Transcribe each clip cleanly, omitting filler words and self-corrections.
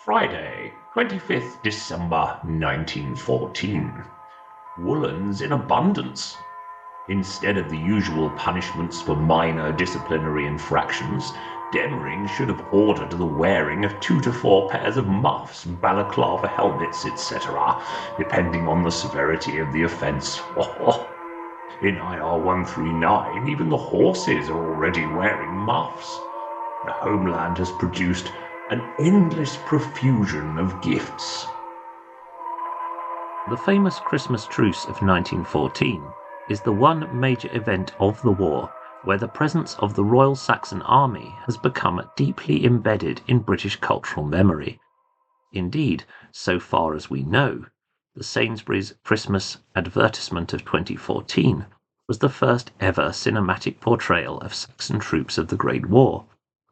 Friday, 25th December 1914. Woolens in abundance. Instead of the usual punishments for minor disciplinary infractions, Demring should have ordered the wearing of 2 to 4 pairs of muffs, balaclava helmets, etc., depending on the severity of the offence. In IR 139, even the horses are already wearing muffs. The homeland has produced an endless profusion of gifts. The famous Christmas Truce of 1914 is the one major event of the war where the presence of the Royal Saxon Army has become deeply embedded in British cultural memory. Indeed, so far as we know, the Sainsbury's Christmas advertisement of 2014 was the first ever cinematic portrayal of Saxon troops of the Great War,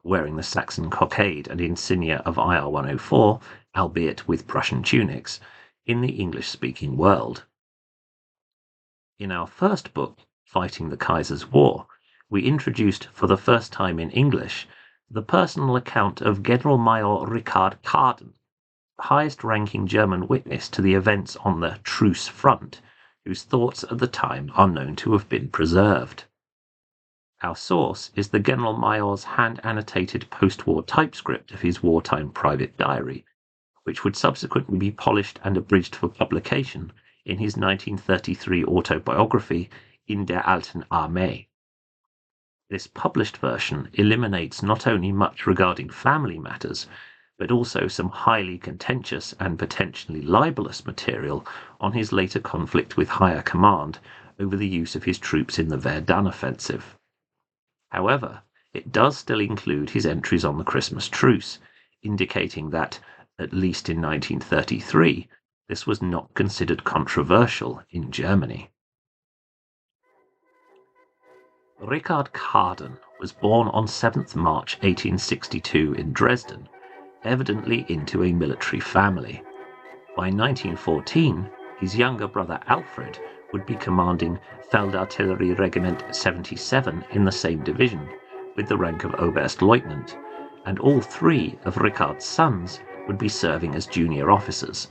wearing the Saxon cockade and insignia of IR 104, albeit with Prussian tunics, in the English-speaking world. In our first book, Fighting the Kaiser's War, we introduced for the first time in English the personal account of Generalmajor Kaden, the highest-ranking German witness to the events on the Truce front, whose thoughts at the time are known to have been preserved. Our source is the Generalmajor's hand-annotated post-war typescript of his wartime private diary, which would subsequently be polished and abridged for publication in his 1933 autobiography In der Alten Armee. This published version eliminates not only much regarding family matters, but also some highly contentious and potentially libelous material on his later conflict with higher command over the use of his troops in the Verdun offensive. However, it does still include his entries on the Christmas Truce, indicating that, at least in 1933, this was not considered controversial in Germany. Richard Kaden was born on 7th March 1862 in Dresden, evidently into a military family. By 1914, his younger brother Alfred would be commanding Feldartillerie Regiment 77 in the same division, with the rank of Oberstleutnant, and all 3 of Richard's sons would be serving as junior officers.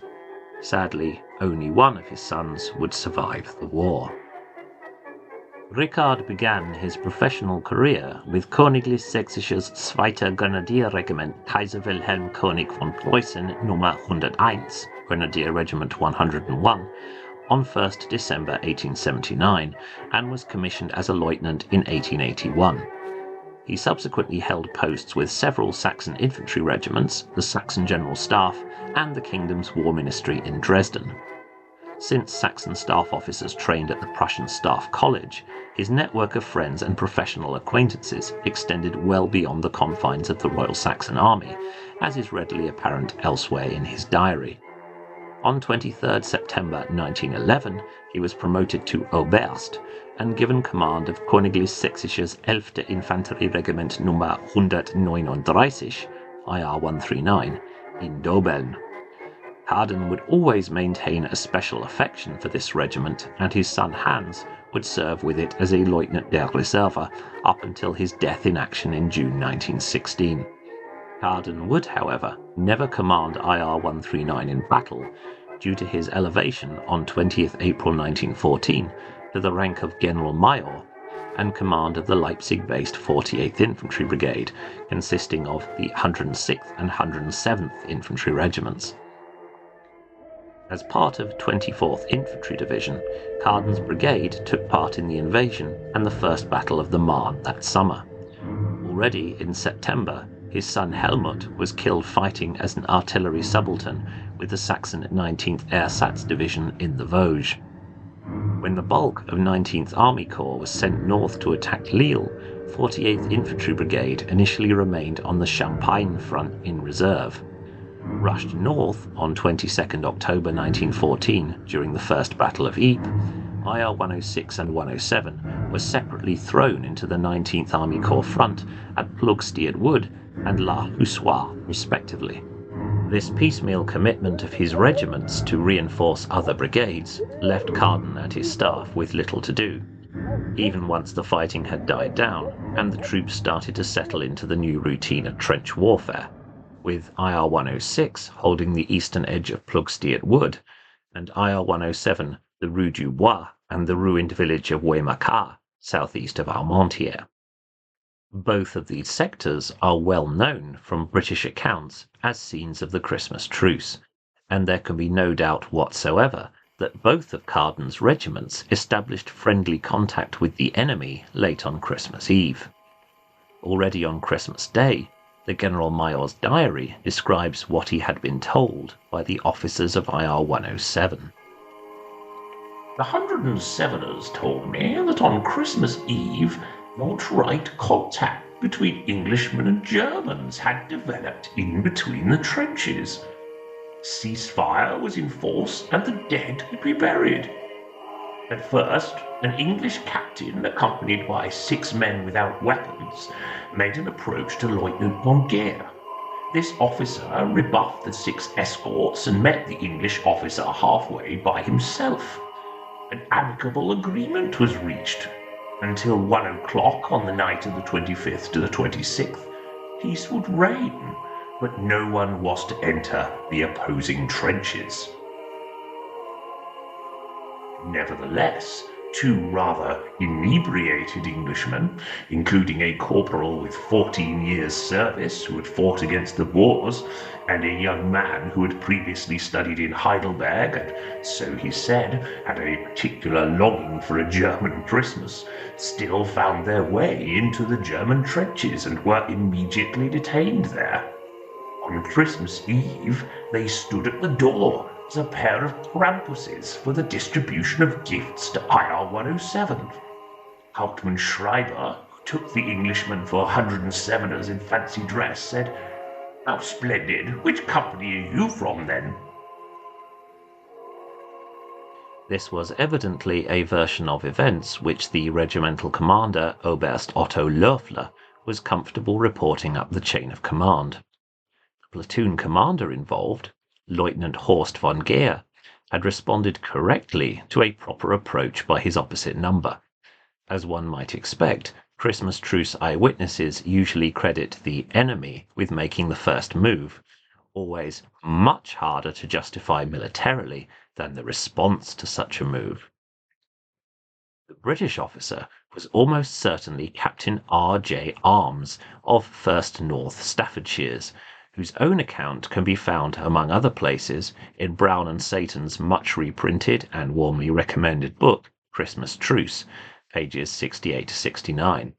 Sadly, only one of his sons would survive the war. Richard began his professional career with Königlich Sächsisches 2. Grenadierregiment Kaiser Wilhelm König von Preußen Nummer 101, Grenadier Regiment 101, on 1st December 1879, and was commissioned as a lieutenant in 1881. He subsequently held posts with several Saxon infantry regiments, the Saxon General Staff, and the Kingdom's War Ministry in Dresden. Since Saxon staff officers trained at the Prussian Staff College, his network of friends and professional acquaintances extended well beyond the confines of the Royal Saxon Army, as is readily apparent elsewhere in his diary. On 23 September 1911, he was promoted to Oberst and given command of Königlich Sächsisches 11. Infanterie-Regiment Nummer 139, IR 139, in Dobeln. Kaden would always maintain a special affection for this regiment, and his son Hans would serve with it as a Lieutenant der Reserve up until his death in action in June 1916. Kaden would, however, never command IR 139 in battle, due to his elevation on 20th April 1914 to the rank of Generalmajor and command of the Leipzig-based 48th Infantry Brigade, consisting of the 106th and 107th Infantry Regiments. As part of 24th Infantry Division, Kaden's brigade took part in the invasion and the First Battle of the Marne that summer. Already in September, his son Helmut was killed fighting as an artillery subaltern with the Saxon 19th Ersatz Division in the Vosges. When the bulk of 19th Armeekorps was sent north to attack Lille, 48th Infantry Brigade initially remained on the Champagne front in reserve. Rushed north on 22nd October 1914 during the First Battle of Ypres, IR 106 and 107 were separately thrown into the 19th Army Corps front at Ploegsteert Wood and La Hussoir, respectively. This piecemeal commitment of his regiments to reinforce other brigades left Kaden and his staff with little to do, even once the fighting had died down and the troops started to settle into the new routine of trench warfare. with IR-106 holding the eastern edge of Ploegsteert Wood, and IR-107 the Rue du Bois and the ruined village of Weymacquart, southeast of Armentières. Both of these sectors are well known from British accounts as scenes of the Christmas Truce, and there can be no doubt whatsoever that both of Kaden's regiments established friendly contact with the enemy late on Christmas Eve. Already on Christmas Day, the Generalmajor's diary describes what he had been told by the officers of IR-107. The 107ers told me that on Christmas Eve, outright contact between Englishmen and Germans had developed in between the trenches. Ceasefire was in force and the dead could be buried. At first, an English captain, accompanied by 6 men without weapons, made an approach to Lieutenant von Geer. This officer rebuffed the 6 escorts and met the English officer halfway by himself. An amicable agreement was reached. Until 1 o'clock on the night of the 25th to the 26th, peace would reign, but no one was to enter the opposing trenches. Nevertheless, 2 rather inebriated Englishmen, including a corporal with 14 years' service who had fought against the Boers, and a young man who had previously studied in Heidelberg and, so he said, had a particular longing for a German Christmas, still found their way into the German trenches and were immediately detained there. On Christmas Eve, they stood at the door as a pair of Krampuses for the distribution of gifts to IR-107. Hauptmann Schreiber, who took the Englishmen for 107ers in fancy dress, said, "How splendid! Which company are you from, then?" This was evidently a version of events which the regimental commander, Oberst Otto Loeffler, was comfortable reporting up the chain of command. The platoon commander involved, Lieutenant Horst von Geer, had responded correctly to a proper approach by his opposite number. As one might expect, Christmas Truce eyewitnesses usually credit the enemy with making the first move, always much harder to justify militarily than the response to such a move. The British officer was almost certainly Captain R.J. Arms of 1st North Staffordshires, whose own account can be found, among other places, in Brown and Satan's much reprinted and warmly recommended book, Christmas Truce, pages 68 to 69.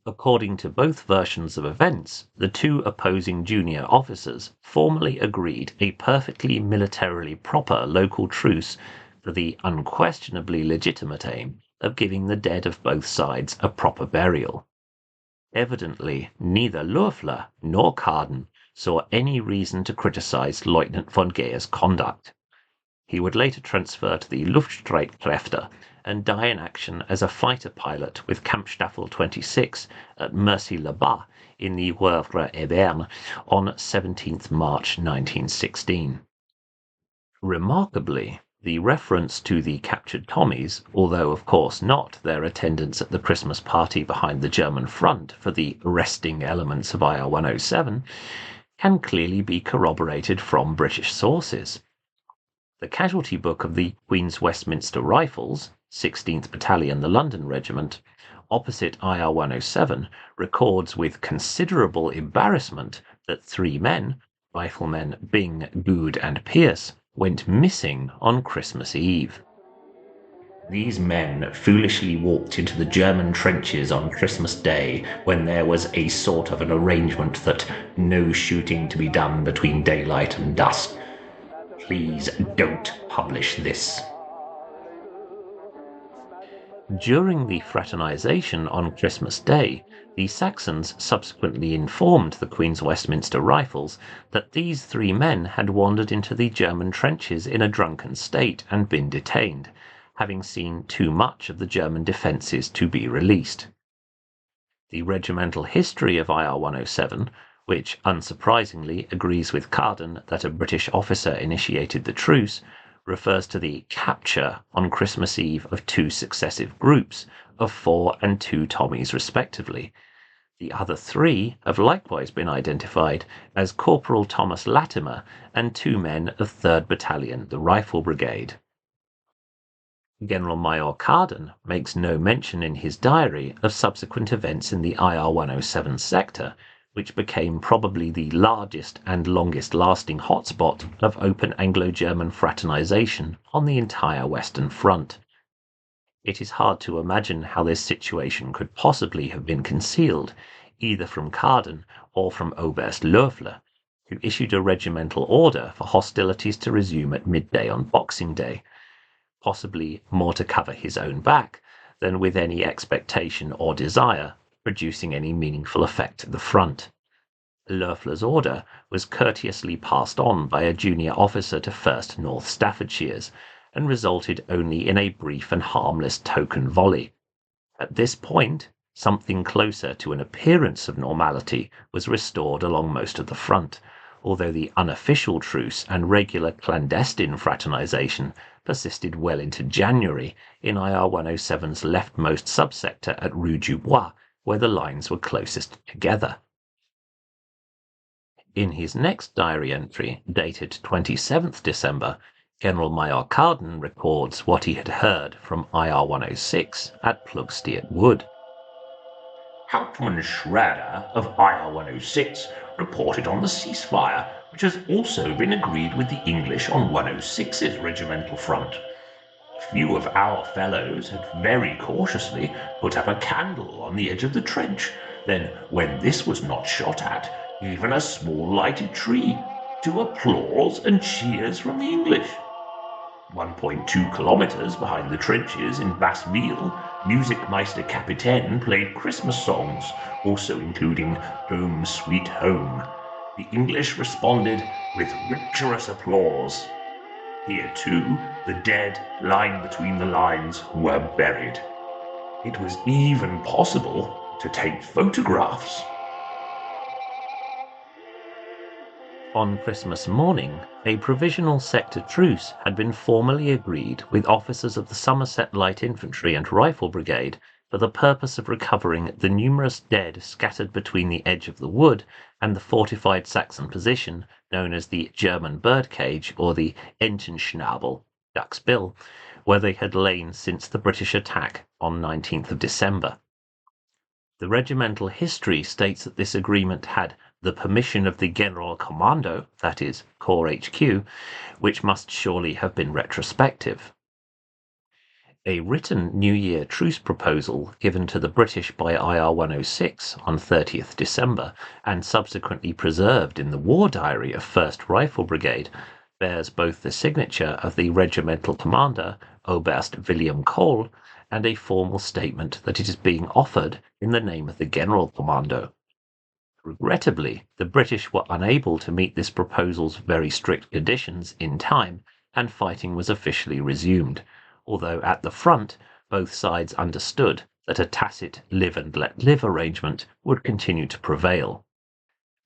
According to both versions of events, the 2 opposing junior officers formally agreed a perfectly militarily proper local truce for the unquestionably legitimate aim of giving the dead of both sides a proper burial. Evidently, neither Loeffler nor Kaden saw any reason to criticize Lieutenant von Geer's conduct. He would later transfer to the Luftstreitkräfte and die in action as a fighter pilot with Kampfstaffel 26 at Mercy-le-Bas in the Wavre-et-Berne on 17th March 1916. Remarkably, the reference to the captured Tommies, although of course not their attendance at the Christmas party behind the German front for the resting elements of IR-107, can clearly be corroborated from British sources. The casualty book of the Queen's Westminster Rifles, 16th Battalion, the London Regiment, opposite IR-107, records with considerable embarrassment that 3 men, riflemen Byng, Good and Pierce, went missing on Christmas Eve. These men foolishly walked into the German trenches on Christmas Day when there was a sort of an arrangement that no shooting to be done between daylight and dusk. Please don't publish this. During the fraternization on Christmas Day, the Saxons subsequently informed the Queen's Westminster Rifles that these 3 men had wandered into the German trenches in a drunken state and been detained, having seen too much of the German defences to be released. The regimental history of IR-107, which unsurprisingly agrees with Kaden that a British officer initiated the truce, refers to the capture on Christmas Eve of 2 successive groups of 4 and 2 Tommies respectively, The other three have likewise been identified as Corporal Thomas Latimer and 2 men of 3rd Battalion, the Rifle Brigade. Generalmajor Kaden makes no mention in his diary of subsequent events in the IR 107 sector, which became probably the largest and longest-lasting hotspot of open Anglo-German fraternization on the entire Western Front. It is hard to imagine how this situation could possibly have been concealed, either from Kaden or from Oberst Loeffler, who issued a regimental order for hostilities to resume at midday on Boxing Day, possibly more to cover his own back than with any expectation or desire producing any meaningful effect at the front. Loeffler's order was courteously passed on by a junior officer to 1st North Staffordshire's, and resulted only in a brief and harmless token volley. At this point, something closer to an appearance of normality was restored along most of the front, although the unofficial truce and regular clandestine fraternization persisted well into January in IR 107's leftmost subsector at Rue du Bois, where the lines were closest together. In his next diary entry, dated 27th December, Generalmajor Kaden records what he had heard from IR 106 at Ploegsteert Wood. Hauptmann Schrader of IR 106 reported on the ceasefire, which has also been agreed with the English on 106's regimental front. Few of our fellows had very cautiously put up a candle on the edge of the trench. Then, when this was not shot at, even a small lighted tree, to applause and cheers from the English. 1.2 kilometers behind the trenches in Basseville, Musikmeister Kapitän played Christmas songs, also including Home Sweet Home. The English responded with rapturous applause. Here, too, the dead lying between the lines were buried. It was even possible to take photographs. On Christmas morning, a provisional sector truce had been formally agreed with officers of the Somerset Light Infantry and Rifle Brigade for the purpose of recovering the numerous dead scattered between the edge of the wood and the fortified Saxon position known as the German Birdcage or the Entenschnabel, Duck's Bill, where they had lain since the British attack on 19th of December. The regimental history states that this agreement had the permission of the Generalkommando, that is, Corps HQ, which must surely have been retrospective. A written New Year truce proposal given to the British by IR 106 on 30th December and subsequently preserved in the war diary of 1st Rifle Brigade bears both the signature of the regimental commander, Oberst William Kohl, and a formal statement that it is being offered in the name of the Generalkommando. Regrettably, the British were unable to meet this proposal's very strict conditions in time, and fighting was officially resumed, although at the front both sides understood that a tacit live-and-let-live arrangement would continue to prevail.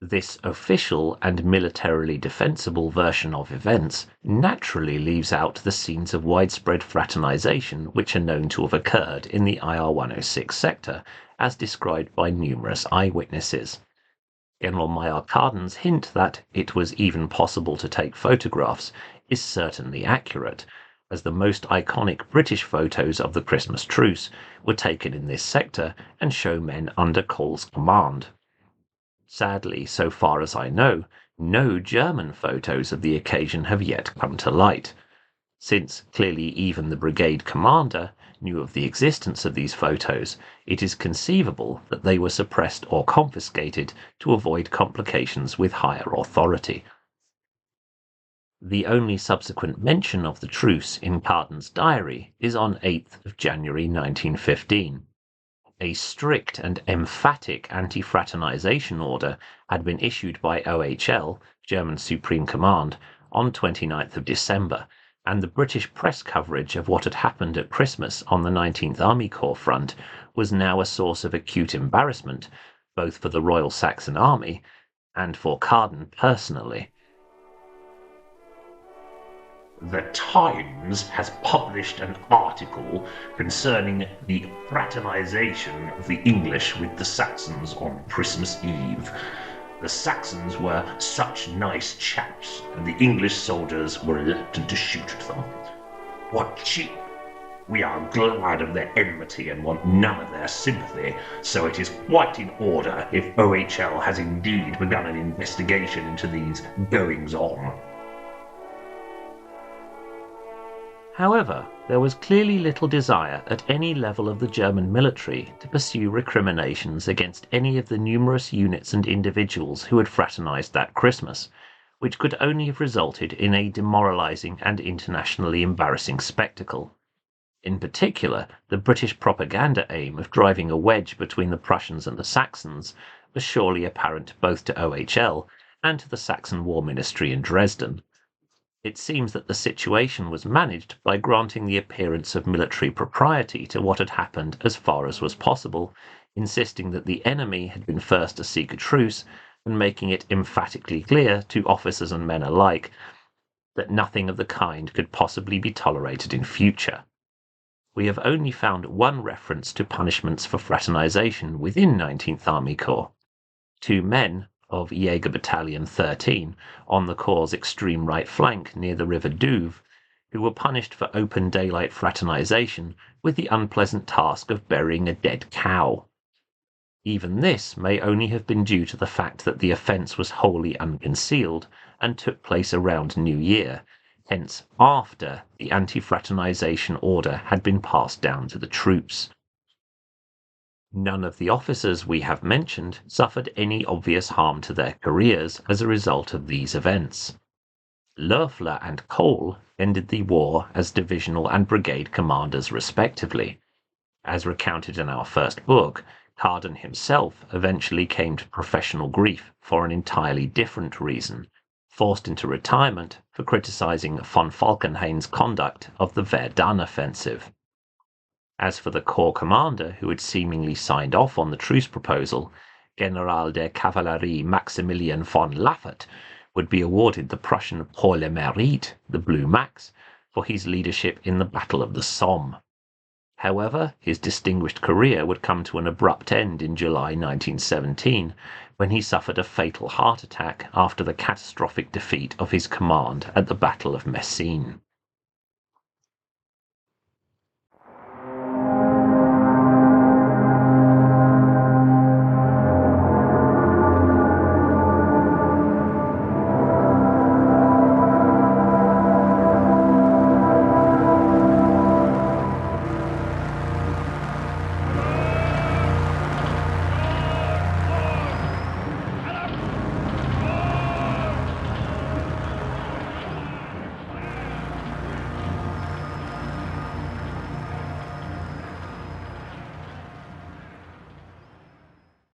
This official and militarily defensible version of events naturally leaves out the scenes of widespread fraternization which are known to have occurred in the IR 106 sector, as described by numerous eyewitnesses. Generalmajor Kaden's hint that it was even possible to take photographs is certainly accurate, as the most iconic British photos of the Christmas Truce were taken in this sector and show men under Kohl's command. Sadly, so far as I know, no German photos of the occasion have yet come to light. Since clearly even the brigade commander knew of the existence of these photos, it is conceivable that they were suppressed or confiscated to avoid complications with higher authority. The only subsequent mention of the truce in Kaden's diary is on 8th of January 1915. A strict and emphatic anti-fraternization order had been issued by OHL, German Supreme Command, on 29th of December, and the British press coverage of what had happened at Christmas on the 19th Armeekorps front was now a source of acute embarrassment, both for the Royal Saxon Army and for Kaden personally. The Times has published an article concerning the fraternization of the English with the Saxons on Christmas Eve. The Saxons were such nice chaps, and the English soldiers were reluctant to shoot at them. What cheek! We are glad of their enmity and want none of their sympathy, so it is quite in order if OHL has indeed begun an investigation into these goings-on. However, there was clearly little desire at any level of the German military to pursue recriminations against any of the numerous units and individuals who had fraternized that Christmas, which could only have resulted in a demoralizing and internationally embarrassing spectacle. In particular, the British propaganda aim of driving a wedge between the Prussians and the Saxons was surely apparent both to OHL and to the Saxon War Ministry in Dresden. It seems that the situation was managed by granting the appearance of military propriety to what had happened as far as was possible, insisting that the enemy had been first to seek a truce, and making it emphatically clear to officers and men alike that nothing of the kind could possibly be tolerated in future. We have only found one reference to punishments for fraternization within 19th Army Corps. 2 men of Jaeger Battalion 13 on the Corps' extreme right flank near the River Douve, who were punished for open daylight fraternization with the unpleasant task of burying a dead cow. Even this may only have been due to the fact that the offence was wholly unconcealed and took place around New Year, hence after the anti-fraternization order had been passed down to the troops. None of the officers we have mentioned suffered any obvious harm to their careers as a result of these events. Loeffler and Kohl ended the war as divisional and brigade commanders respectively. As recounted in our first book, Kaden himself eventually came to professional grief for an entirely different reason, forced into retirement for criticizing von Falkenhayn's conduct of the Verdun offensive. As for the corps commander who had seemingly signed off on the truce proposal, General der Kavallerie Maximilian von Laffert would be awarded the Prussian Pour le Mérite, the Blue Max, for his leadership in the Battle of the Somme. However, his distinguished career would come to an abrupt end in July 1917, when he suffered a fatal heart attack after the catastrophic defeat of his command at the Battle of Messines.